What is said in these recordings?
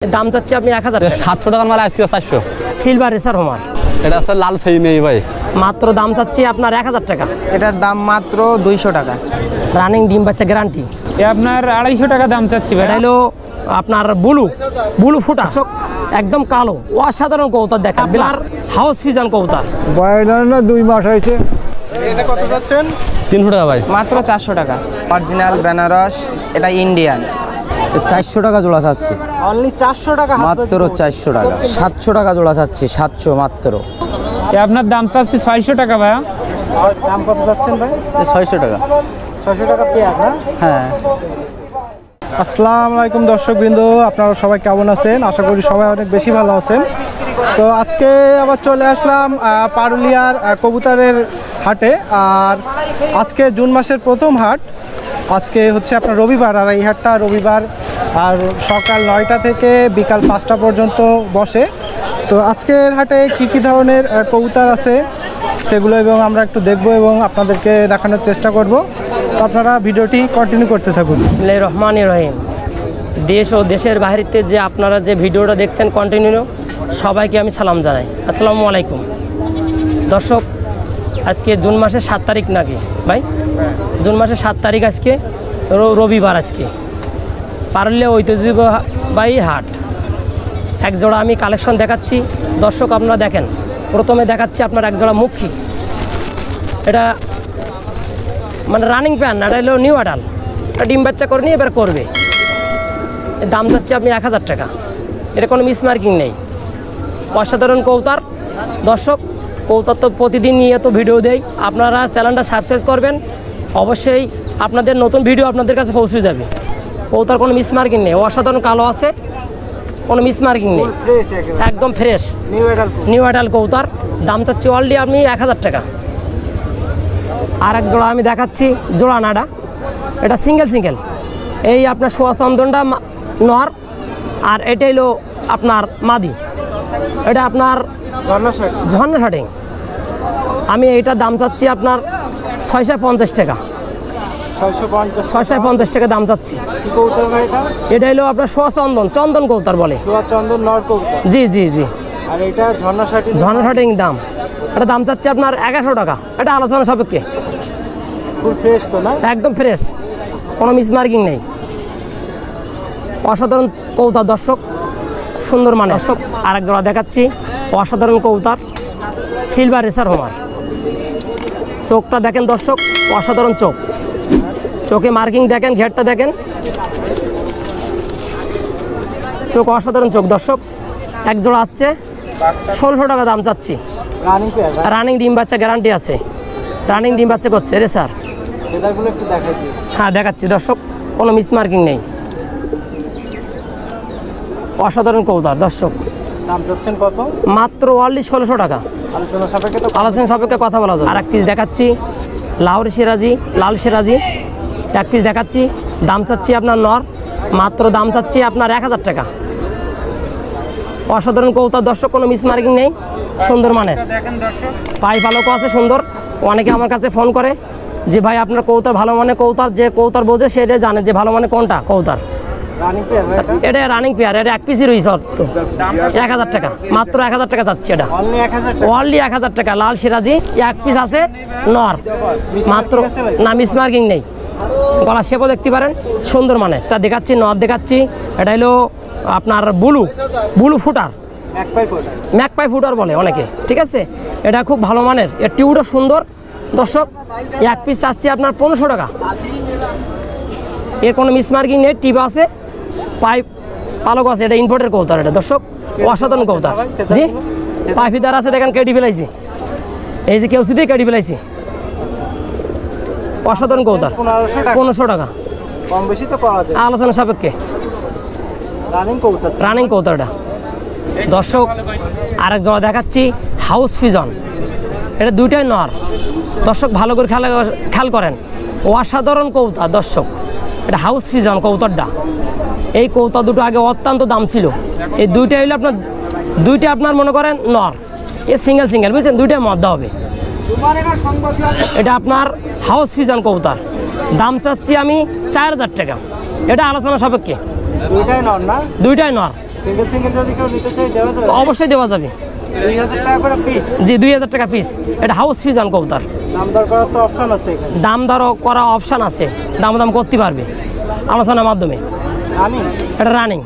দাম চাচ্ছি আপনি 1000 টাকা। 700 টাকার মাল আজকে 400। সিলভার রেসার হোমার এটা আছে লাল সেই নেই ভাই, মাত্র দাম চাচ্ছি আপনার 1000 টাকা। এটার দাম মাত্র 200 টাকা। রানিং ডিম বাচ্চা গ্যারান্টি। এ আপনার 250 টাকা দাম চাচ্ছি ভাই। এটা হলো আপনার বুলু ফুটা একদম কালো অসাধারণ কবুতর দেখা আপনার হাউস ফিজান কবুতর। বয়লার না 2 মাস হয়েছে। এটা কত যাচ্ছেন? 300 টাকা ভাই, মাত্র 400 টাকা। অরিজিনাল বেনারস, এটা ইন্ডিয়ান। 400 টাকা জোড়া চাচ্ছি, অনলি 400 টাকা মাত্র 400 টাকা। 700 টাকা জোড়া চাচ্ছি, 700 মাত্র। এ আপনার দাম চাচ্ছি 600 টাকা ভাইয়া। দাম কত যাচ্ছেন ভাই? 600 টাকা। 600 টাকা পেয়ার না? হ্যাঁ। আসসালামু আলাইকুম দর্শকবৃন্দ, আপনারা সবাই কেমন আছেন? আশা করি সবাই অনেক বেশি ভালো আছেন। তো আজকে আবার চলে আসলাম পারুলিয়ার কবুতরের হাটে। আর আজকে জুন মাসের প্রথম হাট। আজকে হচ্ছে আপনার রবিবার, আর এই হাটটা রবিবার আর সকাল 9টা থেকে বিকাল 5টা পর্যন্ত বসে। তো আজকের হাটে কী ধরনের কবুতর আছে সেগুলো এবং আমরা একটু দেখব এবং আপনাদেরকে দেখানোর চেষ্টা করব। তো আপনারা ভিডিওটি কন্টিনিউ করতে থাকুন। বিসমিল্লাহির রহমানির রহিম। দেশ ও দেশের বাইরেতে যে আপনারা যে ভিডিওটা দেখছেন কন্টিনিউ, সবাইকে আমি সালাম জানাই। আসসালামু আলাইকুম দর্শক। আজকে জুন মাসের 7 তারিখ নাকি ভাই? জুন মাসের 7 তারিখ আজকে রবিবার। আজকে পারুলিয়া ঐতিহ্যবাহী হাট। এক জোড়া আমি কালেকশন দেখাচ্ছি দর্শক, আপনারা দেখেন। প্রথমে দেখাচ্ছি আপনার এক জোড়া মুখী। এটা মানে রানিং প্যান, এটা হলো নিউ অ্যাডাল। ডিম বাচ্চা করে নিয়ে এবার করবে। এর দাম যাচ্ছে আপনি 1000 টাকা। এটা কোনো মিসমার্কিং নেই, অসাধারণ কবুতর দর্শক। কবুতর তো প্রতিদিন নিয়ে তো ভিডিও দেই, আপনারা চ্যানেলটা সাবস্ক্রাইব করবেন। অবশ্যই আপনাদের নতুন ভিডিও আপনাদের কাছে পৌঁছে যাবে। কবুতর কোনো মিসমার্কিং নেই, অসাধারণ কালো আছে, কোনো মিসমার্কিং নেই, একদম ফ্রেশ নিউ অ্যাডাল কবুতর। দাম চাচ্ছি অলরেডি আপনি 1000 টাকা। আর এক জোড়া আমি দেখাচ্ছি, জোড়া নাডা। এটা সিঙ্গেল। এই আপনার সোয়া চন্দনটা নর, আর এটাই হলো আপনার মাদি। এটা আপনার ঝর্ণা শাটিং। আমি এইটার দাম চাচ্ছি আপনার 650 টাকা। 650 টাকা দাম চাচ্ছি। এটা হলো আপনার সোয়া চন্দন কবুতর বলে। জি। আর এটা ঝর্ণা শাটিং দাম। এটা দাম চাচ্ছি আপনার 1100 টাকা। এটা আলোচনা সাপেক্ষে। ফ্রেশ তো না? একদম ফ্রেশ, কোনো মিসমার্কিং নেই, অসাধারণ কবুতর দর্শক, সুন্দর মানে দর্শক। আরেক জোড়া দেখাচ্ছি, অসাধারণ কবুতর, সিলভার রেসার হোমার। চোখটা দেখেন দর্শক, অসাধারণ চোখ। চোখে মার্কিং দেখেন, ঘেরটা দেখেন, চোখ অসাধারণ চোখ দর্শক। এক জোড়া আছে 1600 টাকা দাম চাচ্ছি। রানিং ডিম বাচ্চা গ্যারান্টি আছে, রানিং ডিম বাচ্চা করছে রেসার। হ্যাঁ দেখাচ্ছি দর্শক, কোনো মিসমার্কিং নেই, অসাধারণ কবুতর দর্শক। দাম চাচ্ছেন কত? মাত্র অনলি 1600 টাকা। আলোচনা সাপেক্ষে কথা বলা যায়। আর এক পিস দেখাচ্ছি লাহোরি সিরাজি, লাল সিরাজি। এক পিস দেখাচ্ছি, দাম চাচ্ছি আপনার নর, মাত্র দাম চাচ্ছি আপনার 1000 টাকা। অসাধারণ কবুতর দর্শক, কোনো মিসমার্কিং নেই, সুন্দর মানের। পাই পালকও আছে সুন্দর। অনেকে আমার কাছে ফোন করে যে ভাই আপনার কবুতর ভালো মানে কবুতর, যে কবুতর বোঝে সেটা জানে যে ভালো মানে কোনটা কবুতর। এটা রানিং পেয়ার, এটা এক পিসই রয়েছে তো 1000 টাকা, মাত্র 1000 টাকা চাচ্ছি। এটা অনলি 1000 টাকা। লাল সিরাজি এক পিস আছে নর, মাত্র না মিসমার্কিং নেই। গলা শেপও দেখতে পারেন, সুন্দর মানের। এটা দেখাচ্ছি, নর দেখাচ্ছি। এটা হলো আপনার বুলু ফুটার, ম্যাকপাই ফুটার বলে অনেকে, ঠিক আছে। এটা খুব ভালো মানের, এর টিউটা সুন্দর দর্শক। এক পিস চাচ্ছি আপনার 1500 টাকা। এর কোনো মিসমার্কিং নেই, টিপ আছে, পাইপ পালক আছে। এটা ইম্পোর্টের কবুতর, এটা দর্শক অসাধারণ কবুতর। জি, পাইফিদার আছে, দেখেন কেটে ফেলাইছি, এই যে কেউ শুধুই কেটে ফেলাইছি। অসাধারণ কবুতর, 1500 টাকা। আলোচনা সাপেক্ষে রানিং কবুতর এটা দর্শক। আরেক জোড়া দেখাচ্ছি হাউস ফিজন। এটা দুইটাই নর দর্শক, ভালো করে খেয়াল করেন, অসাধারণ কবুতর দর্শক। এটা হাউস ফিজন কবুতরটা। এই কবুতর দুটো আগে অত্যন্ত দাম ছিল। এই দুইটা হইলে আপনার দুইটা আপনার মনে করেন নর, এ সিঙ্গেল বুঝছেন, দুইটাই মদ্দা হবে। এটা আপনার হাউস ফিজন কবুতর, দাম চাচ্ছি আমি 4000 টাকা। এটা আলোচনা সাপেক্ষে। দুইটাই নর না? দুইটাই নর। সিঙ্গেল সিঙ্গেল যদি কেউ নিতে চাই দেওয়া যাবে? অবশ্যই দেওয়া যাবে। 2000 টাকা করে পিস। জি 2000 টাকা পিস। এটা হাউস ফিজান কবুতর। দাম দর করার তো অপশন আছে এখানে। দাম দর করা অপশান আছে, দাম করতে পারবে আলোচনার মাধ্যমে। রানিং? এটা রানিং।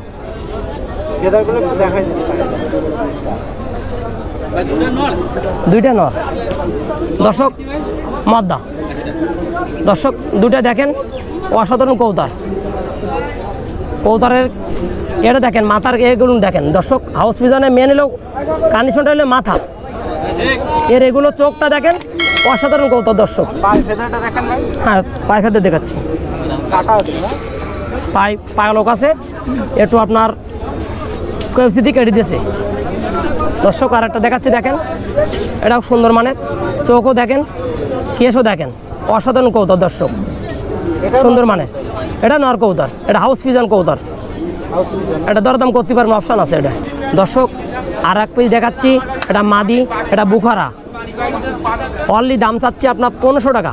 ফেদারগুলো একটু দেখাই দিন। দুইটা নর দর্শক, মাদ্দা দর্শক, দুইটা দেখেন অসাধারণ কবুতর। কবুতরের এটা দেখেন, মাথার এগুলো দেখেন দর্শক। হাউস পিজনের মেন হলো কন্ডিশনটা হলো মাথা, এর এগুলো চোখটা দেখেন, অসাধারণ কবুতর দর্শক। পায়ে ফেদারটা দেখেন ভাই। হ্যাঁ পায়ে ফেদার দেখাচ্ছি, কাটা আছে না? পায়লোক আছে, একটু আপনার কেউসিদি কেটে দিয়েছে দর্শক। আর একটা দেখাচ্ছি দেখেন, এটাও সুন্দর মানের, চোখও দেখেন, কেশও দেখেন, অসাধারণ কবুতর দর্শক, সুন্দর মানের। এটা নর কবুতর, এটা হাউস পিজন কবুতর। এটা দরদাম করতে পারবেন, অপশান আছে এটা দর্শক। আর এক পিস দেখাচ্ছি, এটা মাদি, এটা বুখারা। অনলি দাম চাচ্ছি আপনার 1500 টাকা।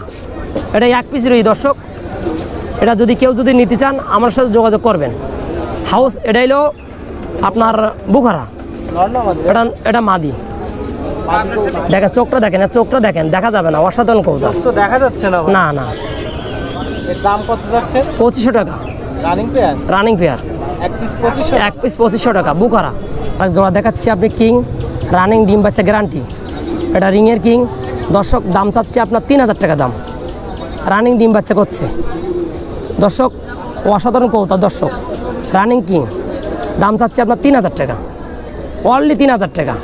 এটা এক পিস রই দর্শক। এটা যদি কেউ যদি নিতে চান আমার সাথে যোগাযোগ করবেন। হাউস এটা হলো আপনার বুখারা, এটা এটা মাদি। দেখেন চোখটা দেখেন, চোখটা দেখেন, দেখা যাবে না, অসাধারণ কবুতর। তো দেখা যাচ্ছে না ভাই। না না, এর দাম কত যাচ্ছে? 2500 টাকা রানিং পেয়ার? রানিং পেয়ার, এক পিস 2500? এক পিস 2500 টাকা বুখারা। আর জোড়া দেখাচ্ছি আপনি কিং, রানিং ডিম বাচ্চা গ্যারান্টি। এটা রিংয়ের কিং দর্শক, দাম চাচ্ছে আপনার 3000 টাকা দাম। রানিং ডিম বাচ্চা করছে দর্শক, অসাধারণ কবুতর দর্শক। রানিং কিং, দাম চাচ্ছে আপনার 3000 টাকা, অনলি 3000 টাকা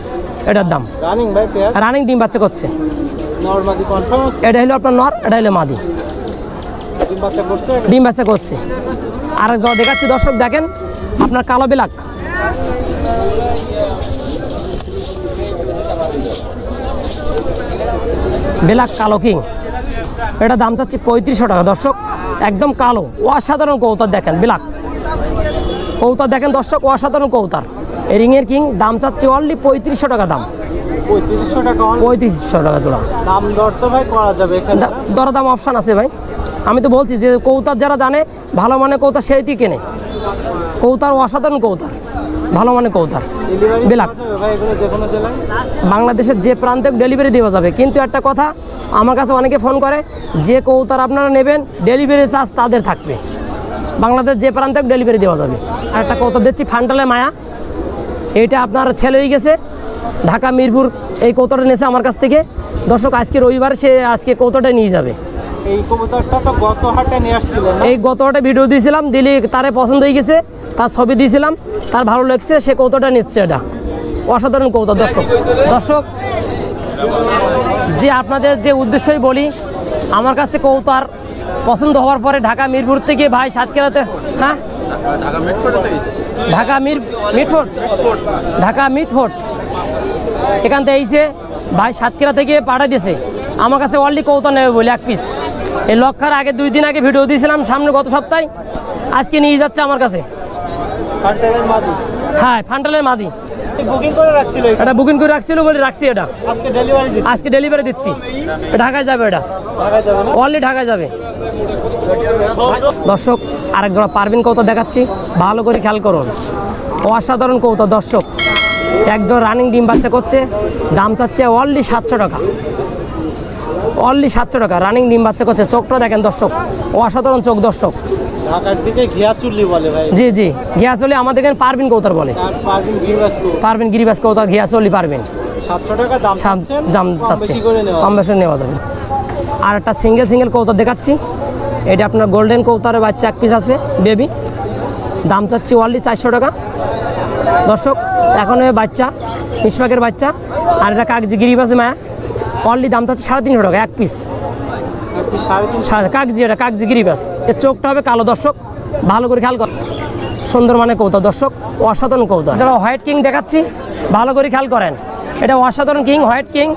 এটার দাম। রানিং ভাই পেয়ার? রানিং ডিম বাচ্চা করছে। নরমাদি কনফার্ম আছে? এটা হলো আপনার নর, এটা হলো মাদি। ডিম বাচ্চা করছে? ডিম বাচ্চা করছে। আর এক জোড়া দেখাচ্ছি দর্শক, দেখেন আপনার কালো বিলাক, ব্ল্যাক কালো কিং। এটা দাম চাচ্ছি 3500 টাকা দর্শক, একদম কালো, অসাধারণ কবুতর। দেখেন ব্ল্যাক কবুতর, দেখেন দর্শক, অসাধারণ কবুতর। রিংয়ের কিং, দাম চাচ্ছি অনলি 3500 টাকা দাম। 3500 টাকা? 3500 টাকা জোড়া। দাম দর তো ভাই করা যাবে এখানে? দরদাম অপশান আছে ভাই। আমি তো বলছি যে কবুতর যারা জানে ভালো মানে কবুতর সেই দিয়ে কেনে। কবুতর অসাধারণ কবুতর, ভালো মানে কবুতর ব্ল্যাক। ভাই এগুলো যে কোনো জেলায়? বাংলাদেশের যে প্রান্তে ডেলিভারি দেওয়া যাবে, কিন্তু একটা কথা, আমার কাছে অনেকে ফোন করে, যে কবুতর আপনারা নেবেন ডেলিভারি চার্জ তাদের থাকবে। বাংলাদেশ যে প্রান্তে ডেলিভারি দেওয়া যাবে। আর একটা কবুতর দিচ্ছি ফান্টালের মায়া, এইটা আপনার ছেলে হয়ে গেছে, ঢাকা মিরপুর। এই কবুতরটা নিয়েছে আমার কাছ থেকে দর্শক। আজকে রবিবার, সে আজকে কবুতরটা নিয়ে যাবে। এই কবুতরটা তো গত হাটে নিয়ে আসছিলেন না? এই গত হাটে ভিডিও দিয়েছিলাম, দিলে তারে পছন্দ হয়ে গেছে, তার ছবি দিয়েছিলাম, তার ভালো লাগছে, সে কবুতরটা নিচ্ছে। এটা অসাধারণ কবুতর দর্শক। দর্শক যে আপনাদের যে উদ্দেশ্যই বলি, আমার কাছে কবুতর পছন্দ হওয়ার পরে ঢাকা মিরপুর থেকে ভাই সাতক্ষীরাতে, হ্যাঁ ঢাকা মিটফোর্ট এখান থেকে এইছে ভাই, সাতক্ষীরা থেকে পাঠিয়ে দিয়েছে আমার কাছে। অলরেডি কবুতর নেবে বলে এক পিস। এই লক্ষার আগে 2 দিন আগে ভিডিও দিয়েছিলাম সামনে গত সপ্তাহে, আজকে নিয়ে যাচ্ছে আমার কাছে। ফান্টালের মাদি? হ্যাঁ ফান্টালের মাদি। বুকিং করে রাখছিল? এটা বুকিং করে রাখছিল বলে রাখছি। এটা আজকে ডেলিভারি দিচ্ছি? আজকে ডেলিভারি দিচ্ছি। ঢাকায় যাবে, এটা ঢাকায় যাবে না? অলরেডি ঢাকায় যাবে দর্শক। আরেক জোড়া পারবিন কবুতর দেখাচ্ছি, ভালো করে খেয়াল করুন, অসাধারণ কবুতর দর্শক। একজন রানিং ডিম বাচ্চা করছে, দাম চাচ্ছে অনলি 700 টাকা, অনলি 700 টাকা। রানিং ডিম বাচ্চা করছে, চোখটা দেখেন দর্শক, অসাধারণ চোখ দর্শক। ঢাকার দিকে ঘিয়াচুল্লি বলে ভাই। জি জি, ঘিয়াচলি আমাদের এখানে পারবিন কবুতর বলে। পারবিন গিরিবাস কবুতর, ঘিয়াচলি পারবিন। 700 টাকা দাম চাচ্ছে, বেশি করে কম বেশি নেওয়া যাবে। আর একটা সিঙ্গেল কবুতর দেখাচ্ছি, এটা আপনার গোল্ডেন কবুতরের বাচ্চা এক পিস আছে বেবি, দাম চাচ্ছি অনলি 400 টাকা দর্শক। এখন বাচ্চা নিষ্পাকের বাচ্চা, আর এটা কাগজি গিরিবাসে মায়া, অনলি দাম চাচ্ছে 350 টাকা এক পিস। কাগজি, এটা কাগজি গিরিবাস, এর চোখটা হবে কালো দর্শক, ভালো করে খেয়াল কর। সুন্দর মানে কবুতর দর্শক, অসাধারণ কবুতর। যারা হোয়াইট কিং দেখাচ্ছি, ভালো করে খেয়াল করেন, এটা অসাধারণ কিং, হোয়াইট কিং,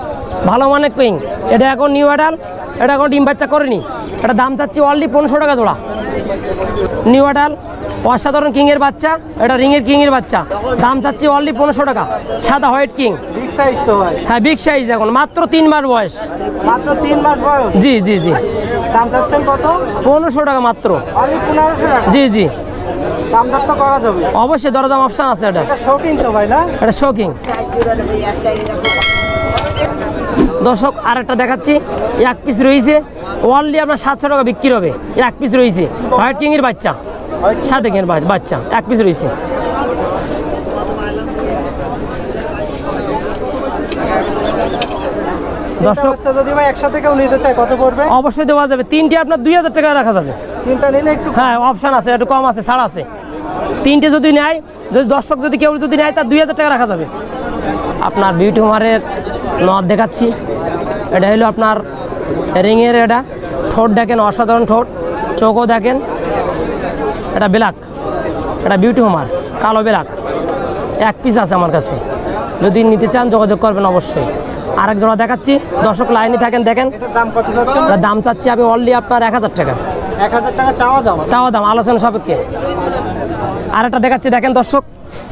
ভালো মানে কিং। এটা এখন নিউ অ্যাডাল, এটা এখন ডিম বাচ্চা করেনি। এটা দাম চাচ্ছি অনলি 1500 টাকা জোড়া। নিউ অ্যাডাল অসাধারণ কিংয়ের বাচ্চা, এটা রিংয়ের কিংয়ের বাচ্চা, দাম চাচ্ছি অনলি 1500 টাকা। সাদা হোয়াইট কিং, বিগ সাইজ তো ভাই? হ্যাঁ বিগ সাইজ, এখন মাত্র 3 মাস বয়স। মাত্র 3 মাস বয়স? জি জি জি। দাম চাচ্ছেন কত? 1500 টাকা মাত্র। অনলি 1500 টাকা? জি জি। দামদার তো করা যাবে। অবশ্যই দরদাম অপশন আছে। এটা এটা শৌখিন তো ভাই না? এটা শোকিং। দর্শক আরেকটা দেখাচ্ছি, এক পিস রয়েছে ওয়ানলি আপনার 700 টাকা বিক্রি হবে। এক পিস রয়েছে হোয়াইট কিংয়ের বাচ্চা, সাদা কিংয়ের বাচ্চা, এক পিস রয়েছে। দর্শক বাচ্চা যদি ভাই একসাথে কেউ নিতে চায় কত পড়বে? অবশ্যই দেওয়া যাবে। তিনটে আপনার 2000 টাকা রাখা যাবে। তিনটা নিলে একটু হ্যাঁ অপশান আছে, একটু কম আছে, ছাড় আছে। তিনটে যদি নেয়, যদি দর্শক যদি কেউ যদি নেয় তার 2000 টাকা রাখা যাবে। আপনার বিউটি হোমারের নথ দেখাচ্ছি। এটা হলো আপনার রিংয়ের। এটা ঠোঁট দেখেন, অসাধারণ ঠোঁট, চোখও দেখেন। এটা ব্ল্যাক, এটা বিউটি হোমার কালো ব্ল্যাক। এক পিস আছে আমার কাছে, যদি নিতে চান যোগাযোগ করবেন অবশ্যই। আরেক জোড়া দেখাচ্ছি, দর্শক লাইনে থাকেন, দেখেন। এটার দাম কত যাচ্ছেন? এটার দাম চাচ্ছি আমি অনলি আপনার 1000 টাকা। 1000 টাকা চাওয়া দাম? চাওয়া দাম, আলোচনা সাপেক্ষে। আরেকটা দেখাচ্ছি, দেখেন দর্শক,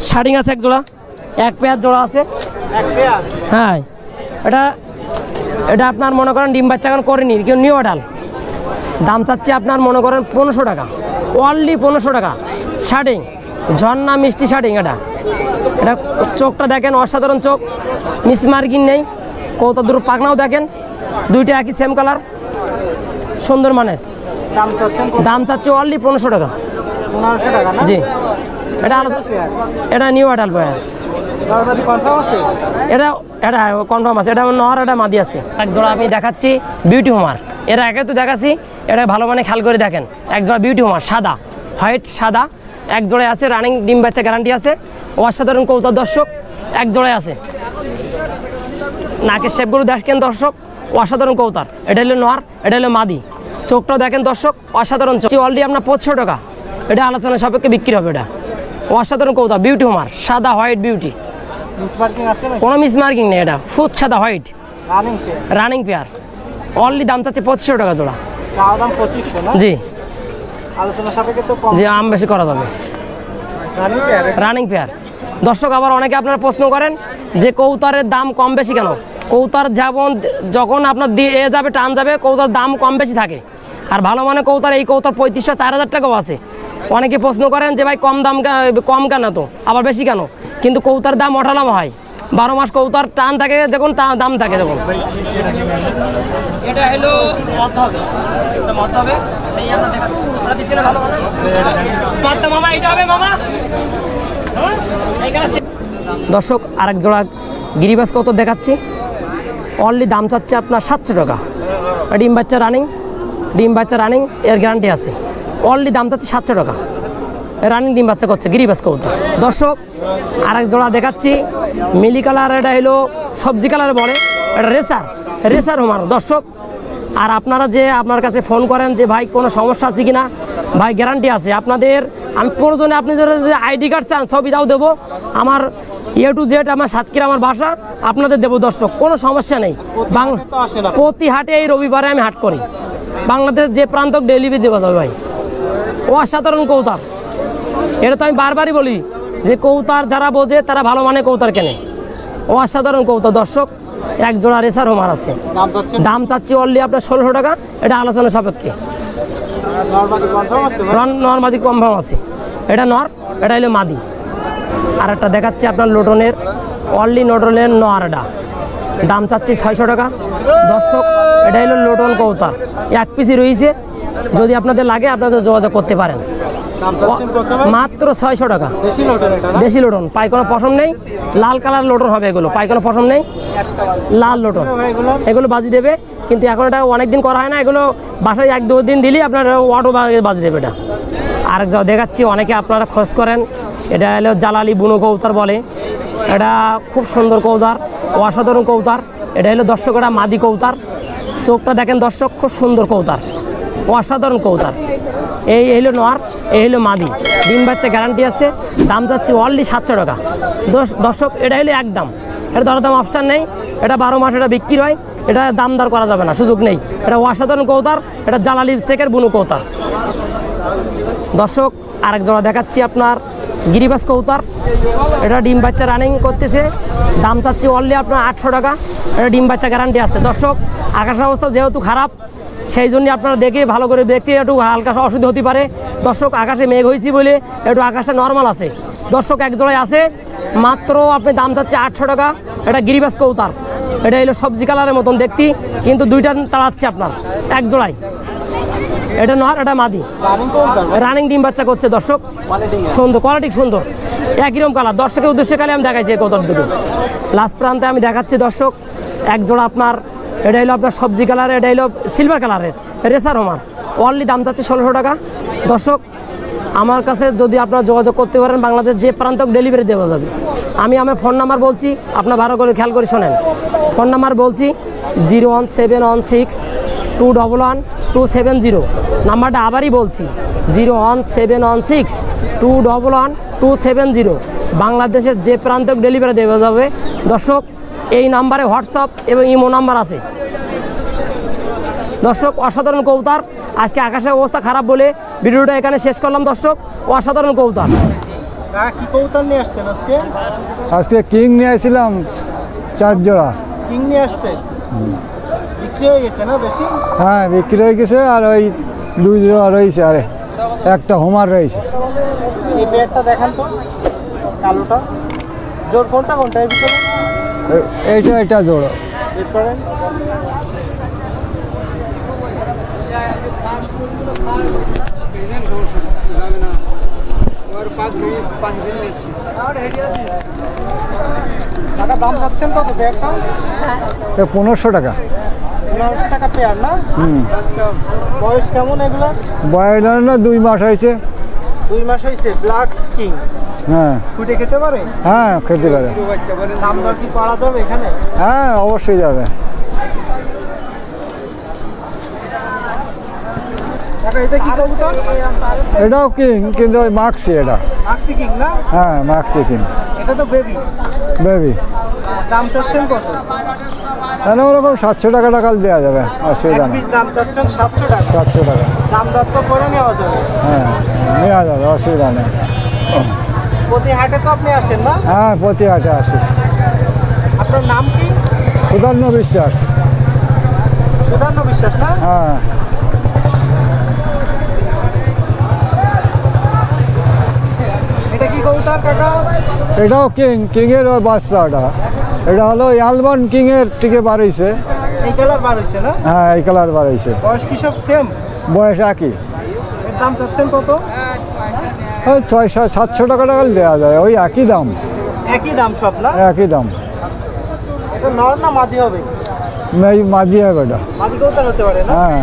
শাড়িং আছে এক জোড়া, এক পেয়ার জোড়া আছে। এক পেয়ার? হ্যাঁ, এটা এটা আপনার মনে করেন ডিম বাচ্চা এখন করেনি, কেউ নিউ অ্যাডাল। দাম চাচ্ছি আপনার মনে করেন 1500 টাকা, অনলি 1500 টাকা। শাড়িং, ঝর্ণা মিষ্টি শাড়িং। এটা এটা চোখটা দেখেন, অসাধারণ চোখ, মিস মার্কিং নেই। কত দূর পাখনাও দেখেন, দুইটা একই সেম কালার, সুন্দর মানের। দাম চাচ্ছেন কত? দাম চাচ্ছি অনলি 1500 টাকা। 1500 টাকা না? জি, এটা এটা নিউ অ্যাডাল পেয়ার। দরবাদি কনফার্ম আছে? এটা এটা কনফার্ম আছে। এটা নর, এটা মাদি আছে। এক জোড়া আমি দেখাচ্ছি বিউটি হোমার। এরা একে তো দেখাচ্ছি, এটা ভালো মানে খেয়াল করে দেখেন। এক জোড়া বিউটি হোমার, সাদা হোয়াইট সাদা, এক জোড়ায় আছে, রানিং ডিম বাচ্চা গ্যারান্টি আছে। অসাধারণ কৌতুক দর্শক, এক জোড়ায় আছে। নাকের শেপগুলো দেখেন দর্শক, অসাধারণ কৌতার। এটা হলো নর, এটা হলো মাদি। চোখটাও দেখেন দর্শক, অসাধারণ চোখ। অলরেডি আপনার 2500 টাকা। এটা আলোচনা সাপেক্ষে বিক্রি হবে। এটা অসাধারণ কৌতুক, বিউটি হোমার, সাদা হোয়াইট বিউটি, মিস মার্কিং আছে নাকি? কোনো মিস মার্কিং নেই। এটা ফুট সাদা white running pair? Running pair. Only দাম চাচ্ছে 2500 টাকা জোড়া। চাওয়া দাম 2500 না? জি আলোচনা সাপেক্ষে তো কম। জি, আম বেশি করা যাবে। Running pair? Running pair. দর্শক আবার অনেকে আপনারা প্রশ্ন করেন যে কৌতারের দাম কম বেশি কেন? কৌতার যেমন যখন আপনার দিয়ে যাবে টান যাবে, কৌতার দাম কম বেশি থাকে। আর ভালো মানে কৌতার, এই কৌতার 3500 4000 টাকাও আছে। অনেকে প্রশ্ন করেন যে ভাই কম দাম কম কেন, তো আবার বেশি কেন? কিন্তু কৌতার দাম অঠালাম হয়, 12 মাস কৌতার টান থাকে, যখন দাম থাকে যখন। এটা হলো মত হবে, এটা মত হবে। এই আমরা দেখাচ্ছি, আমরা দিছি না ভালো মানে মত মামা, এটা হবে মামা। দর্শক আরেক জোড়া গিরিবাস কত দেখাচ্ছি। অনলি দাম চাচ্ছে আপনার 700 টাকা। ডিম বাচ্চা রানিং, ডিম বাচ্চা রানিং, এর গ্যারান্টি আছে। অনলি দাম চাচ্ছে 700 টাকা। রানিং ডিম বাচ্চা করছে গিরিবাস কবুতর। দর্শক আরেক জোড়া দেখাচ্ছি, মিলি কালার। এটা হলো সবজি কালার বলে, এটা রেসার, রেসার হোমার। দর্শক আর আপনারা যে আপনার কাছে ফোন করেন যে ভাই কোনো সমস্যা আছে কি না, ভাই গ্যারান্টি আছে আপনাদের। আমি প্রয়োজনে আপনি যে আইডি কার্ড চান ছবিটাও দেবো। আমার A to Z, আমার সাতক্ষীরা আমার বাসা, আপনাদের দেবো। দর্শক কোনো সমস্যা নেই। প্রতি হাটে এই রবিবারে আমি হাট করি। বাংলাদেশ যে প্রান্ত ডেলিভারি দেওয়া যাবে ভাই। অসাধারণ কৌতার। এটা তো আমি বারবারই বলি যে কৌতার যারা বোঝে তারা ভালো মানে কৌতার কেনে। অসাধারণ কৌতার। দর্শক এক জোড়া রেসার হোমার আছে। দাম চাচ্ছি অনলি আপনার 1600 টাকা। এটা আলোচনা সাপেক্ষে। নর্মাদি কনফার্ম আছে। এটা নর, এটা হলো মাদি। আর একটা দেখাচ্ছি আপনার লোটনের, অনলি লোটনের নর। এটা দাম চাচ্ছি 600 টাকা। দর্শক এটা হলো লোটন কৌতার, এক পিসি রয়েছে। যদি আপনাদের লাগে আপনাদের যোগাযোগ করতে পারেন। মাত্র 600 টাকা। দেশি লোটন, পাই কোনো পশম নেই। লাল কালার লোটন হবে এগুলো, পাই কোনো পশম নেই। লাল লোটন এগুলো বাজি দেবে, কিন্তু এখন এটা অনেক দিন করা হয় না। এগুলো বাসায় 1-2 দিন দিলেই আপনার অটো বাজি দেবে। এটা আরেক জায়গা দেখাচ্ছি, অনেকে আপনারা খোঁজ করেন। এটা হলো জালালি বুনো কৌতার বলে। এটা খুব সুন্দর কৌতার, অসাধারণ কৌতার। এটা হলো দর্শক, এটা মাদি কৌতার। চোখটা দেখেন দর্শক, খুব সুন্দর কৌতার, অসাধারণ কৌতার। এই হলো নর, এই হলো মাদি। ডিম বাচ্চা গ্যারান্টি আছে। দাম যাচ্ছে অনলি 700 টাকা। দর্শক এটা হলো একদম, এটা দরদাম অপশান নেই। এটা 12 মাস এটা বিক্রি হয়। এটা দাম দর করা যাবে না, সুযোগ নেই। এটা অসাধারণ কৌতার, এটা জালালি চেকের বুনো কৌতার। দর্শক আরেক জোড়া দেখাচ্ছি আপনার গিরিবাস কৌতার। এটা ডিম বাচ্চা রানিং করতেছে। দাম চাচ্ছি অনলি আপনার 800 টাকা। এটা ডিম বাচ্চা গ্যারান্টি আছে। দর্শক আকাশের অবস্থা যেহেতু খারাপ, সেই জন্য আপনারা দেখে ভালো করে দেখতে একটু হালকা অসুবিধা হতে পারে। দর্শক আকাশে মেঘ হয়েছি বলে একটু আকাশে নর্মাল আছে। দর্শক এক জোড়ায় আছে মাত্র আপনি দাম চাচ্ছে 800 টাকা। এটা গিরিবাস কৌতার, এটা হলো সবজি কালারের মতন দেখতে, কিন্তু দুইটা তাড়াচ্ছে আপনার এক জোড়ায়। এটা নর, এটা মাদি, রানিং ডিম বাচ্চা করছে। দর্শক সুন্দর, কোয়ালিটি সুন্দর, একই রকম কালার। দর্শকের উদ্দেশ্যে কালে আমি দেখাইছি এই কৌতার দুটো। লাস্ট প্রান্তে আমি দেখাচ্ছি দর্শক এক জোড়া আপনার, এটা হলো আপনার সবজি কালার, এটা হলো সিলভার কালারের রেসার হোমার। অনলি দাম চাচ্ছে 1600 টাকা। দর্শক আমার কাছে যদি আপনারা যোগাযোগ করতে পারেন, বাংলাদেশ যে প্রান্ত ডেলিভারি দেওয়া যাবে। আমি আমার ফোন নাম্বার বলছি, আপনার ভালো করে খেয়াল করে শোনেন। ফোন নাম্বার বলছি 01716211270। নাম্বারটা আবারই বলছি 01716211270। বাংলাদেশের যে প্রান্ত ডেলিভারি দেওয়া যাবে। দর্শক এই নাম্বারে হোয়াটসঅ্যাপ এবং ইমো নাম্বার আছে। দর্শক অসাধারণ কৌতার। আজকে আকাশের অবস্থা খারাপ বলে ভিডিওটা এখানে শেষ করলাম। দর্শক অসাধারণ কৌতার। কি কবুতর নিয়ে আসছেন আজকে? আজকে কিং নিয়ে আসছিলাম 4 জোড়া। কিং নিয়ে আসছেন, বিক্রি হয়ে গেছে না বেশি? হ্যাঁ বিক্রি হয়ে গেছে, আর ওই 2 জোড়া রয়েছে, আরে একটা হোমার রয়েছে। এই পেয়ারটা দেখান তো, কালোটা জোর কোনটা কোনটা এর ভিতরে? এইটা জোড়া। বের করেন। টাকা দাম যাচ্ছেন কত পেয়ারটা? 1500 টাকা। 1500 টাকা পেয়ার না? আচ্ছা, বয়স কেমন এগুলা? বয়স ধরেন না 2 মাস হয়েছে। 2 মাস হয়েছে। ব্ল্যাক কিং হ্যাঁ ফুটে খেতে পারে? হ্যাঁ খেতে পারে। দাম দর কি পাওয়া যাবে এখানে? হ্যাঁ অবশ্যই যাবে। টাকা এটা কি কবুতর? এটাও কিং, কিন্তু ওই মাক্সি, এটা মাক্সি কিং না? হ্যাঁ মাক্সি কিং। এটা তো বেবি। বেবি দাম চাচ্ছেন কত? তাহলে ওরকম 700 টাকা টাকাল দেওয়া যাবে, অসুবিধা এক নেই। পিস দাম চাচ্ছেন 700 টাকা। 700 টাকা। দাম দর তো করে নেওয়া যাবে। হ্যাঁ নেওয়া যাবে, অসুবিধা নেই। প্রতি হাটে তো আপনি আসেন না? হ্যাঁ প্রতি হাটে আসি। আপনার নাম কি? সুধন্য বিশ্বাস। সুধান্য বিশ্বাস না? হ্যাঁ এটা কি কবুতর কাকা? এটাও কিং, কিংয়ের ওই বাচ্চা। এটা হলো অ্যালমন্ড কিংয়ের থেকে বাড়াইছে। এই কালার বার হয়েছে না? হ্যাঁ এই কালার বাড়াইছে। বয়স কি সব সেম? বয়স একই। এর দাম চাচ্ছেন কত? ওই 600-700 টাকা টাকাল দেওয়া যায়, ওই একই দাম। একই দাম সব না? একই দাম। এটা নর না মাদি হবে? এই মাঝি হবে এটা। মাদি কবুতর হতে পারে না? হ্যাঁ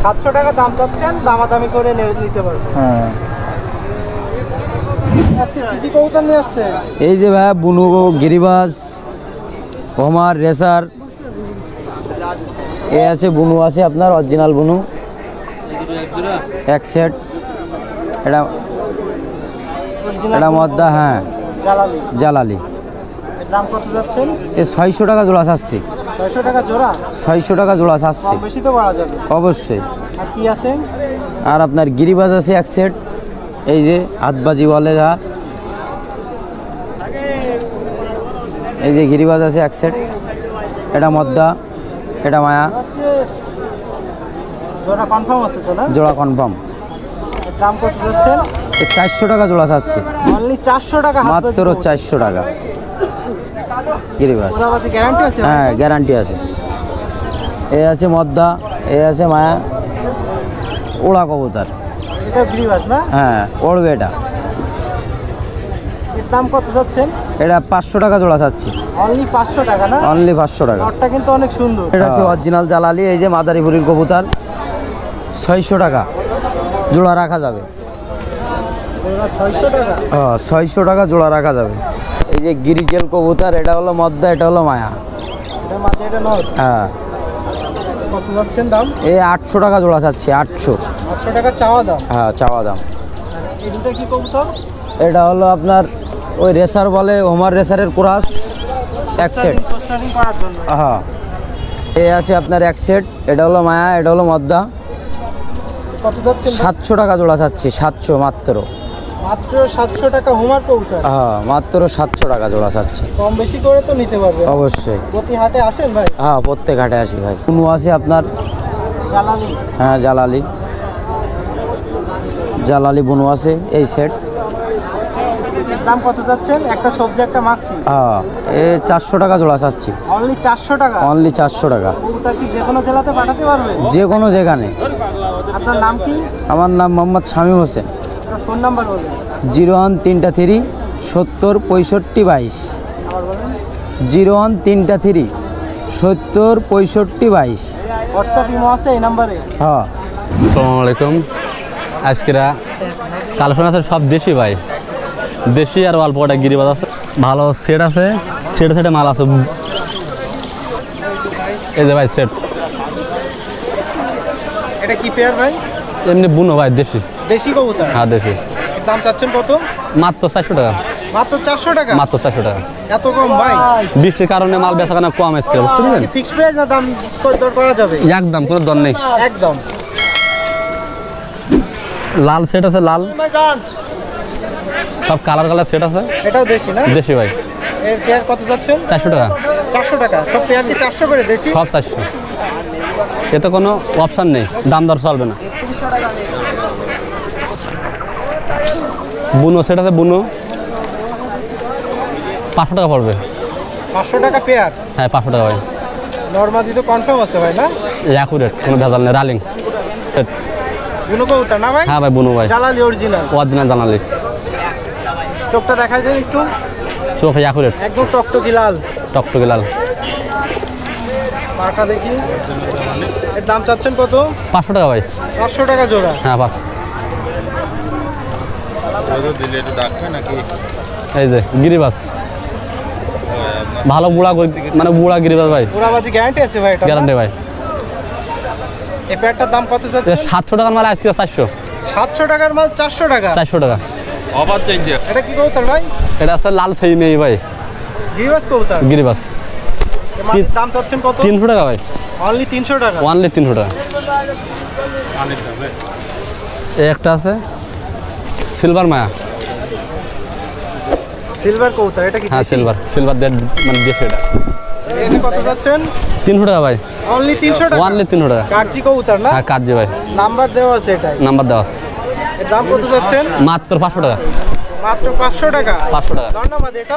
700 টাকা দাম চাচ্ছেন, দামাদামি করে নিতে পারবেন। হ্যাঁ। আজকে কি কি কবুতর নিয়ে আসছে? এই যে ভাইয়া বুনু, গিরিবাস, হোমার, রেসার। এ আছে বুনু, আছে আপনার অরিজিনাল বুনু এক সেট। এটা মদ্দা, হ্যাঁ জালালি। জালালি। এর দাম কত যাচ্ছেন? এ 600 টাকা জোড়া চাচ্ছি। 600 টাকা জোড়া? 600 টাকা জোড়া চাচ্ছি, কম বেশি তো বাড়া যাবে। অবশ্যই। আর কি আছে? আর আপনার গিরিবাজ আছে এক সেট, এই যে হাতবাজি বলে যা, এই যে গিরিবাজ আছে এক সেট। এটা মদ্দা, এটা মায়া। জোড়া কনফার্ম আছে তো না? জোড়া কনফার্ম। এর দাম কত যাচ্ছেন? 400 টাকা জোড়া চাচ্ছি, অনলি 400 টাকা। মাত্র 400 টাকা গিরিবাজ। ওরাবাজি গ্যারান্টি আছে? হ্যাঁ গ্যারান্টি আছে। এ আছে মদ্দা, এ আছে মায়া, ওড়া কবুতর। এটা গিরিবাস না? হ্যাঁ ওড়বে এটা। এর দাম কত যাচ্ছেন? এটা 500 টাকা জোড়া চাচ্ছি, অনলি 500 টাকা না? অনলি 500 টাকা। নটটা কিন্তু অনেক সুন্দর। এটা আছে অরিজিনাল জালালি, এই যে মাদারীপুরের কবুতর। 600 টাকা জোড়া রাখা যাবে। 600 টাকা? হ্যাঁ 600 টাকা জোড়া রাখা যাবে। এই যে গিরিজেল কবুতর, এটা হলো মদ্দা, এটা হলো মায়া। এটা মাঝে এটা নট। হ্যাঁ কত যাচ্ছেন দাম? এই 800 টাকা জোড়া চাচ্ছি, 800। 800 টাকা চাওয়া দাম। হ্যাঁ চাওয়া দাম। এই দুটো কি কবুতর? এটা হলো আপনার ওই রেসার বলে, হোমার রেসারের ক্রাস এক সেট। পোস্টারিং করার জন্য। হ্যাঁ এ আছে আপনার এক সেট, এটা হলো মায়া, এটা হলো মদ্দা। কত যাচ্ছেন? 700 টাকা জোড়া চাচ্ছি, 700 মাত্র। মাত্র 700 টাকা হোমার কবুতর? হ্যাঁ মাত্র 700 টাকা জোড়া চাচ্ছি। কম বেশি করে তো নিতে পারবে? অবশ্যই। প্রতি হাটে আসেন ভাই? হ্যাঁ প্রত্যেক হাটে আসি ভাই। বুনু আছে আপনার জালালি। হ্যাঁ জালালি, জালালি বুনো আছে এই সেট। দাম কত যাচ্ছেন? একটা সবজি একটা মাক্সি। হ্যাঁ এ 400 টাকা জোড়া চাচ্ছি। অনলি 400 টাকা। অনলি 400 টাকা। কবুতর কি যে কোনো জেলাতে পাঠাতে পারবে? যে কোনো যেখানে। আপনার নাম কি? আমার নাম মোহাম্মদ শামীম হোসেন। আপনার ফোন নাম্বার বলবেন। 01333 70 65 22। আবার বলেন। 01333 70 65 22। হোয়াটসঅ্যাপ ইমো আছে এই নাম্বারে? হ্যাঁ। আসসালামু আলাইকুম। আজকেরা কালেকশন আছে সব দেশি ভাই, দেশি আর অল্প কটা গিরিবাজ আছে, ভালো সেট আছে, সেটে সেটে মাল আছে। এই যে ভাই সেট, এটা কি পেয়ার ভাই? এমনি বুনো ভাই, দেশি। দেশি কবুতর। হ্যাঁ দেশি। দাম চাচ্ছেন কত? মাত্র 400 টাকা। মাত্র 400 টাকা? মাত্র 400 টাকা। এত কম ভাই? বৃষ্টির কারণে মাল বেচা কেনা কম আজকে, বুঝতে পারলেন? ফিক্স প্রাইস না দাম দর করা যাবে? একদম কোনো দর নেই। একদম। লাল সেট আছে, লাল সব কালার কালার সেট আছে। এটাও দেশি না? দেশি ভাই। এর পেয়ার কত যাচ্ছেন? 400 টাকা। 400 টাকা। সব পেয়ার কি 400 করে দেশি? সব 400। এতে কোনো অপশান নেই, দাম দর চলবে না। বুনো সেট আছে, বুনো 500 টাকা পড়বে। 500 টাকা পেয়ার? হ্যাঁ 500 টাকা ভাই। নরমাদি তো কনফার্ম আছে ভাই না? অ্যাকুরেট, কোনো ভেজাল নেই, রালিং। বুনো কবুতর না ভাই? হ্যাঁ ভাই বুনো ভাই, জালালি অরিজিনাল। অরিজিনাল জানালি। চোখটা দেখাই দেন একটু। চোখ অ্যাকুরেট, একদম টকটকি লাল। টকটকে লাল। পাটা দেখি। এর দাম চাচ্ছেন কত? 500 টাকা ভাই। 500 টাকা জোড়া। হ্যাঁ এই যে গিরিবাস, ভালো বুড়া মানে বুড়া গিরিবাস ভাই, পুরাবাজি গ্যারান্টি আছে ভাই এটা? গ্যারান্টি ভাই। এই পেয়ারটার দাম কত এটা যাচ্ছে? 700 টাকার মাল আজকে 400। 700 টাকার মাল 400 টাকা? 400 টাকা। এটা কি কবুতর ভাই? এটা আছে লাল সেই মেয়ে ভাই, গিরিবাজ কবুতর। গিরিবাস। এর মালের দাম চাচ্ছেন কত? 300 টাকা ভাই। অনলি 300 টাকা? অনলি 300 টাকা। এই একটা আছে সিলভার মায়া। সিলভার কবুতর। এটা কি? হ্যাঁ সিলভার, সিলভার মানে দেশি। এটা এটা কত যাচ্ছেন? 300 টাকা ভাই। অনলি 300 টাকা? অনলি 300 টাকা। কাগজি কবুতর না? হ্যাঁ কাজে ভাই, নাম্বার দেওয়া আছে এটাই? নাম্বার দেওয়া আছে। এর দাম কত যাচ্ছেন? মাত্র 500 টাকা। মাত্র 500 টাকা? 500 টাকা। ধন্যবাদ। এটা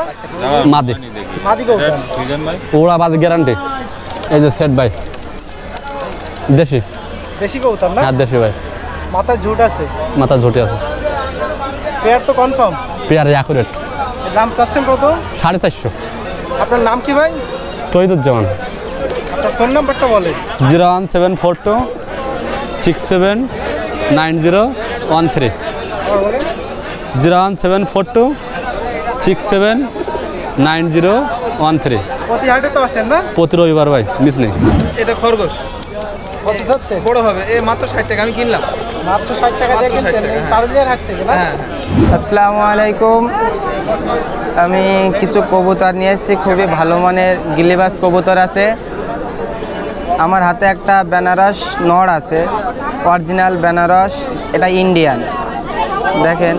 মাদি, মাদি কবুতর। ওরা বাদ গ্যারান্টি। এই যে সেট ভাই, দেশি। দেশি কবুতর না? হ্যাঁ দেশি ভাই, মাথায় ঝুট আছে। মাথা ঝুটি আছে। পেয়ার তো কনফার্ম? Pair accurate. এর দাম চাচ্ছেন কত? 450। আপনার নাম কি ভাই? তৈদুজ্জামান। আপনার ফোন নাম্বারটা বলেন। 01742 679013। আবার বলেন। 01742 679013। প্রতি হাটে তো আসেন না? প্রতি রবিবার ভাই, মিস নেই। এটা খরগোশ কত যাচ্ছে? বড় হবে, এ মাত্র 60 টাকা আমি কিনলাম। মাত্র 60 টাকা দিয়ে মাত্র 60 কিনতেন? টাকা, হ্যাঁ। পারুলিয়ার হাট থেকে না? হ্যাঁ আসসালামু আলাইকুম। আমি কিছু কবুতর নিয়ে এসেছি, খুবই ভালো মানের গিলিবাস কবুতর আছে। আমার হাতে একটা বেনারস নড় আছে, অরিজিনাল বেনারস। এটা ইন্ডিয়ান। দেখেন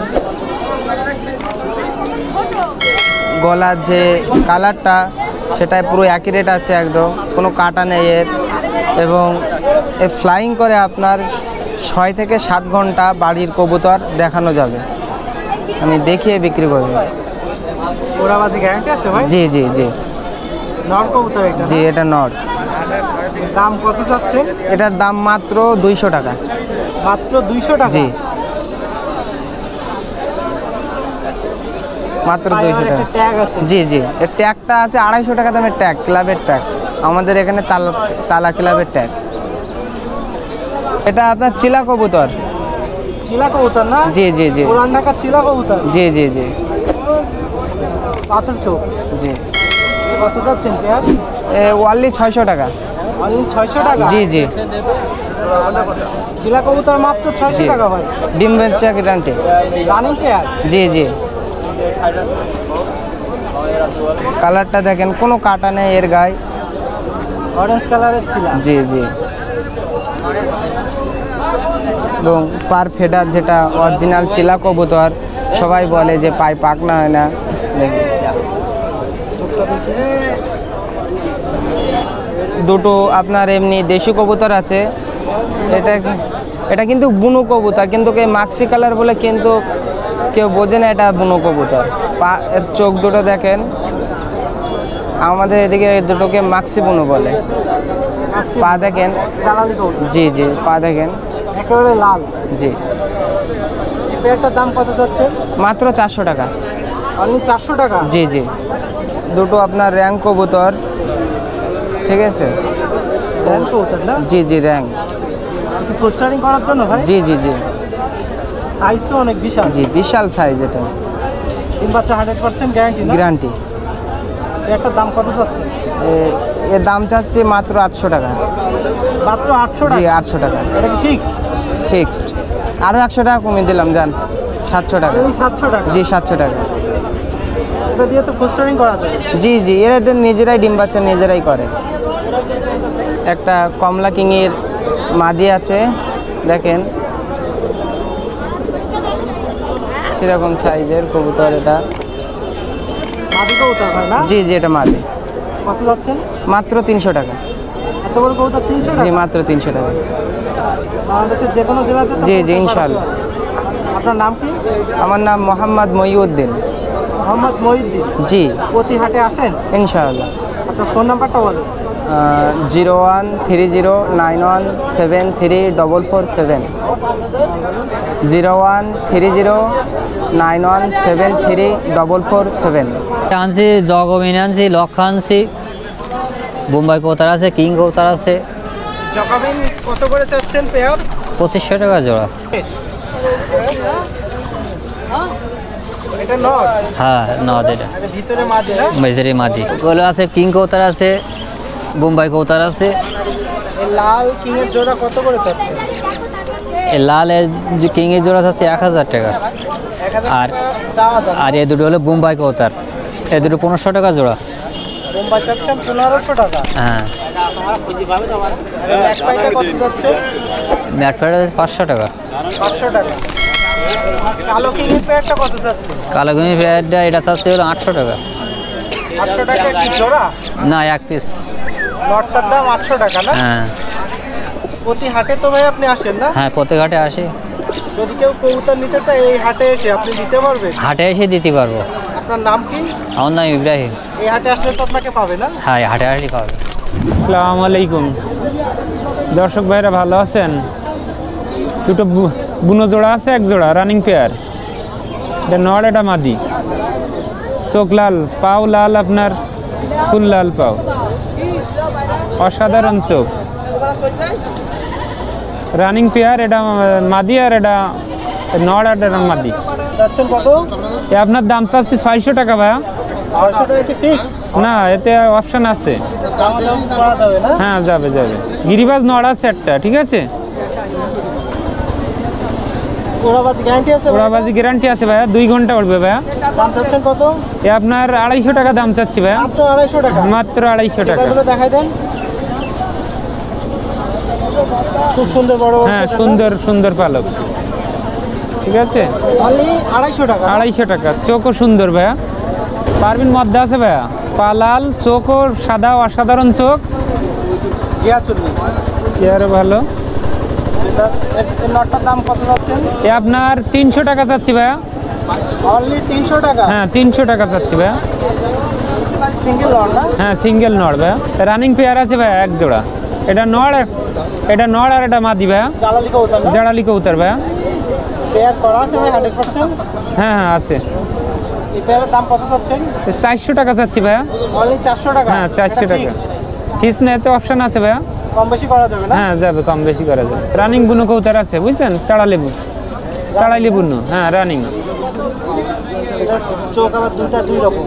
গলার যে কালারটা সেটাই পুরো অ্যাকুরেট আছে, একদম কোনো কাটা নেই এর। এবং এ ফ্লাইং করে আপনার 6 থেকে 7 ঘন্টা বাড়ির কবুতর দেখানো যাবে। আমি দেখিয়ে বিক্রি করব। ওরাবাজি গ্যারান্টি আছে ভাই? জি জি জি। নর কবুতর এটা? জি এটা নর। দাম কত যাচ্ছেন? এটার দাম মাত্র 200 টাকা। মাত্র 200 টাকা? জি মাত্র 200 টাকা। ট্যাগ আছে? জি জি, এর ট্যাগটা আছে 250 টাকা দামের ট্যাগ, ক্লাবের ট্যাগ। আমাদের এখানে তালা ক্লাবের ট্যাগ। এটা আপনার চিলা কবুতর। চিলা কবুতর না? জি জি জি। পুরান ঢাকার চিলা কবুতর? জি জি জি। পাথর চোখ? জি। কত যাচ্ছেন পেয়ার? অনলি 600 টাকা। অনলি 600 টাকা? জি জি। চিলা কবুতর মাত্র 600 টাকা ভাই? ডিম বাচ্চা গ্যারান্টি। Running pair? জি জি। কালারটা দেখেন, কোনো কাটা নেই এর গায়ে, অরেঞ্জ কালারের ছিল। জি জি। এবং পার ফেডার যেটা অরিজিনাল চিলা কবুতর, সবাই বলে যে পায়ে পাকনা হয় না। দেখি দুটো আপনার এমনি দেশি কবুতর আছে, এটা কিন্তু বুনো কবুতর, কিন্তু মাক্সি কালার বলে কিন্তু কেউ বোঝে না এটা বুনো কবুতর। এর চোখ দুটো দেখেন, আমাদের এদিকে দুটোকে মাক্সি বুনো বলে। পা দেখেন, জি জি, পা দেখেন একেবারে লাল। জি। এই পেয়ারটার দাম কত যাচ্ছে? মাত্র 400 টাকা। অনলি 400 টাকা? জি জি। দুটো আপনার র্যাঙ্ক কবুতর, ঠিক আছে? র্যাঙ্ক কবুতর না? জি জি, র্যাঙ্ক। কি পোস্টারিং করার জন্য ভাই? জি জি জি সাইজ তো অনেক বিশাল। জি, বিশাল সাইজ এটা। ডিম বাচ্চা 100% গ্যারান্টি না? গ্যারান্টি। এটার দাম কত যাচ্ছে? এর দাম চাচ্ছি মাত্র 800 টাকা। মাত্র 800 জি, টাকা? 800 টাকা এটা কি ফিক্সড? ফিক্সড। আরও 100 টাকা কমিয়ে দিলাম, যান 700 টাকা। এই 700 টাকা? জি, 700 টাকা। এটা দিয়ে তো পোস্টারিং করা যায়? জি জি, এদের নিজেরাই ডিম বাচ্চা নিজেরাই করে। একটা কমলা কিংয়ের মাদি আছে, দেখেন সেরকম সাইজের কবুতর এটা। মাদি কবুতর ভাই না? জি জি, এটা মাদি। কত যাচ্ছেন? মাত্র 300 টাকা। এত বড় কবুতর 300 জি, টাকা? মাত্র 300 টাকা। বাংলাদেশের যে কোনো জেলাতে তো জি জি, কবুতর পাওয়া ইনশাআল্লাহ। যায়। আপনার নাম কি? আমার নাম মোহাম্মদ মহিউদ্দিন। মোহাম্মদ মহিউদ্দিন। জি, প্রতি হাটে আসেন? ইনশাআল্লাহ। আপনার ফোন নাম্বারটা বলেন। 013091734447, 013091734447। আনছি জগমিন, আনছি লক্ষ, আনছি বোম্বাই কৌতার আছে, কিং কৌতার আছে। জকাবিন কত করে চাচ্ছেন পেয়ার? 2500 টাকা জোড়া। এটা নর? হ্যাঁ, নদ এটা। এটা ভিতরে মাদি না? ভিতরে মাদি। ওগুলো আছে কিং কৌতার আছে, বোম্বাই কৌতার আছে। এই লাল কিং এর জোড়া কত করে চাচ্ছেন? এই লাল কিং এর জোড়া আছে 1000 টাকা। 1000 আর টাকা চাওয়া দাম। আর এই দুটো হলো বোম্বাই কৌতার, এই দুটো 1500 টাকা জোড়া। বোম্বাই চাচ্ছেন 1500 টাকা? হ্যাঁ। এক পাইটা কত যাচ্ছে? ম্যাট প্যাড 500 টাকা। 500 টাকা। আর কালো কিং এর পেয়ারটা কত যাচ্ছে? কালো গুমি প্যাডটা এটা চাচ্ছে হলো 800 টাকা। 800 টাকা কি জোড়া? না, এক পিস। নটটার দাম 800 টাকা না? হ্যাঁ প্রতি হাটে তো ভাই আপনি আসেন না? হ্যাঁ, প্রত্যেক হাটে আসি। যদি কেউ কবুতর নিতে চায় এই হাটে এসে আপনি দিতে পারবেন? হাটে এসে দিতে পারবো। আপনার নাম কি? আমার নাম ইব্রাহিম। এই হাটে আসলে তো আপনাকে পাবে না? হ্যাঁ, হাটে আসলে পাবে। আসসালামু আলাইকুম দর্শক ভাইরা, ভালো আছেন? দুটো বুনো জোড়া আছে, এক জোড়া রানিং পেয়ার। এটা নর, এটা মাদি। চোখ লাল, পাও লাল, আপনার ফুল লাল পাও, অসাধারণ চোখ। রানিং পেয়ার, এটা মাদি আর এটা নর, আর এটা মাদি। যাচ্ছেন কত? এ আপনার দাম চাচ্ছি 600 টাকা ভাইয়া। 600 টাকা কি ফিক্সড? না, এতে অপশন আছে। দাম করা যাবে না? হ্যাঁ, যাবে যাবে। গিরিবাজ নড়া সেটটা, ঠিক আছে? ওড়াবাজি গ্যারান্টি আছে? ওড়াবাজি গ্যারান্টি আছে ভাইয়া, 2 ঘন্টা উঠবে ভাইয়া। দাম যাচ্ছেন কত? এ আপনার 250 টাকা দাম চাচ্ছি ভাইয়া। মাত্র 250 টাকা? মাত্র 250 টাকা। এগুলো দেখাই দেন। খুব সুন্দর বড় বড়। হ্যাঁ, সুন্দর সুন্দর পালক, ঠিক আছে? অনলি 250 টাকা? 250 টাকা। চোখও সুন্দর ভাইয়া। পারবিন মধ্যে আছে ভাইয়া, পা লাল, চোখও সাদা, অসাধারণ চোখ। গিয়া চলবে কি আরো ভালো। এই নটটার দাম কত যাচ্ছেন? এ আপনার 300 টাকা চাচ্ছি ভাইয়া। অনলি 300 টাকা? হ্যাঁ, 300 টাকা চাচ্ছি ভাইয়া। সিঙ্গেল নট না? হ্যাঁ, সিঙ্গেল নড় ভাইয়া। রানিং পেয়ার আছে ভাইয়া, এক জোড়া। এটা নড়, এটা নড়, আর এটা মাদি ভাইয়া। জালালি কবুতর না? জাড়ালি কবুতর ভাইয়া। পেয়ার করা আছে ভাই 100%? হ্যাঁ হ্যাঁ, আছে। এই পেয়ারের দাম কত যাচ্ছেন? 400 টাকা চাচ্ছি ভাইয়া। অনলি 400 টাকা? হ্যাঁ, 400 টাকা। ফিস না, এতে অপশন আছে ভাইয়া। কম বেশি করা যাবে না? হ্যাঁ, যাবে, কম বেশি করা যাবে। রানিং বুনো কবুতর আছে, বুঝছেন? চাড়ালি বুনো, হ্যাঁ, রানিং। এটা চোখ আবার দুইটা দুই রকম?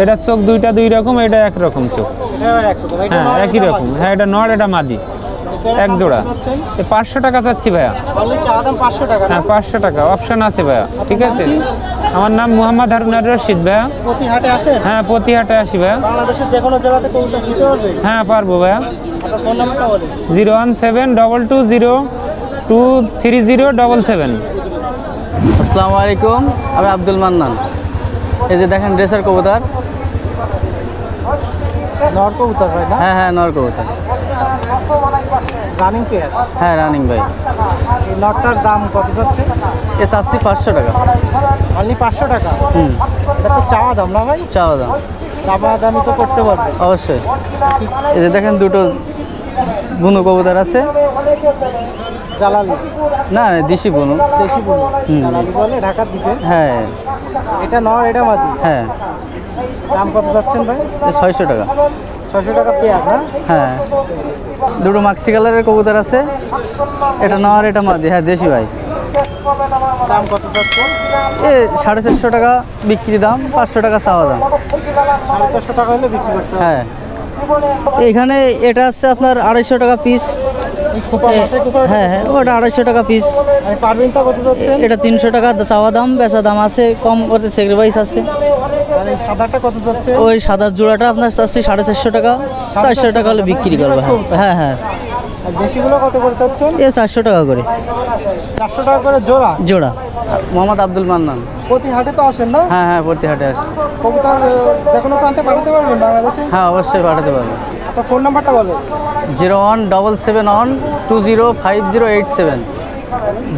এটা চোখ দুইটা 2 রকম, এটা একরকম চোখ। এটা আবার এক রকম? এটা হ্যাঁ, নর, একই এটা রকম। মাদি? হ্যাঁ, এটা নড়, এটা মাদি, পেয়ারের এক দাম জোড়া। কত যাচ্ছেন? 500 টাকা চাচ্ছি ভাইয়া। অনলি চাওয়া দাম 500 টাকা না? হ্যাঁ, 500 টাকা। অপশন আছে ভাইয়া, ঠিক আছে? আমার নাম মোহাম্মদ হারুনার রশিদ ভাইয়া। প্রতি হাটে আসেন? হ্যাঁ, প্রতি হাটে আসি ভাইয়া। বাংলাদেশের যে কোনো জেলাতে কবুতর দিতে পারবে? হ্যাঁ, পারবো ভাইয়া। আপনার ফোন নাম্বারটা বলেন। 01722023077। আসসালামু আলাইকুম, আমি আব্দুল মান্নান। এই যে দেখেন ড্রেসার কবুতর। নর কবুতর ভাই না? হ্যাঁ হ্যাঁ, নর কবুতর। Running pair. হ্যাঁ রানিং ভাই। এই নটটার দাম কত যাচ্ছে? এ চাচ্ছি 500 টাকা। অনলি 500 টাকা? এটা তো চাওয়া দাম না ভাই? চাওয়া দাম। দামি তো করতে পারবে অবশ্যই। এই যে দেখেন দুটো বুনো কবুতর আছে। জালালি না দেশি বুনো। দেশি বুনো জালালি বলে ঢাকার দিকে। হ্যাঁ এটা নর এটা মাদি। হ্যাঁ। দাম কত যাচ্ছেন ভাই? 600 টাকা। 600 টাকা পেয়ার না? হ্যাঁ। দুটো মাক্সি কালারের কবুতর আছে, এটা নর এটা মাদি। হ্যাঁ দেশি ভাই। দাম কত যাচ্ছে? এ 450 টাকা বিক্রি দাম, 500 টাকা চাওয়া দাম। 450 টাকা হলে বিক্রি করতে হবে। হ্যাঁ। এখানে এটা আছে আপনার 250 টাকা পিস। হ্যাঁ হ্যাঁ ওটা 250 টাকা পিস। পারবিনটা কত যাচ্ছে? এটা 300 টাকা চাওয়া দাম, বেচা দাম আছে, কম করতে স্যাক্রিফাইস আছে। আর এই সাদাটা কত যাচ্ছে? ওই সাদার জোড়াটা আপনার চাচ্ছি 450 টাকা, 400 টাকা হলে বিক্রি করবো। হ্যাঁ হ্যাঁ। আর দেশিগুলো কত করে যাচ্ছেন? এ 400 টাকা করে। 400 টাকা করে জোড়া? জোড়া। মোহাম্মদ আব্দুল মান্নান। প্রতি হাটে তো আসেন না? হ্যাঁ হ্যাঁ প্রতি হাটে আসে। কবুতর যে কোনো প্রান্তে পাঠাতে পারবেন বাংলাদেশে? হ্যাঁ অবশ্যই পাঠাতে পারবো। আপনার ফোন নাম্বারটা বলেন। 01771205087।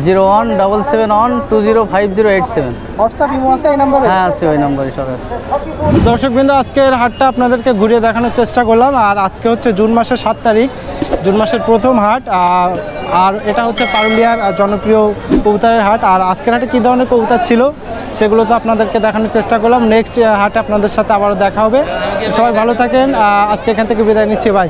01771205087। হোয়াটসঅ্যাপ ইমো আছে এই নাম্বারে? হ্যাঁ আছে, ওই নম্বরে সব আছে। দর্শকবৃন্দ, আজকের হাটটা আপনাদেরকে ঘুরিয়ে দেখানোর চেষ্টা করলাম। আর আজকে হচ্ছে জুন মাসের 7 তারিখ, জুন মাসের প্রথম হাট। আর এটা হচ্ছে পারুলিয়ার জনপ্রিয় কবুতরের হাট। আর আজকের হাটে কী ধরনের কবুতর ছিল সেগুলো তো আপনাদেরকে দেখানোর চেষ্টা করলাম। নেক্সট হাটে আপনাদের সাথে আবারও দেখা হবে। সবাই ভালো থাকেন। আজকে এখান থেকে বিদায় নিচ্ছি, বাই।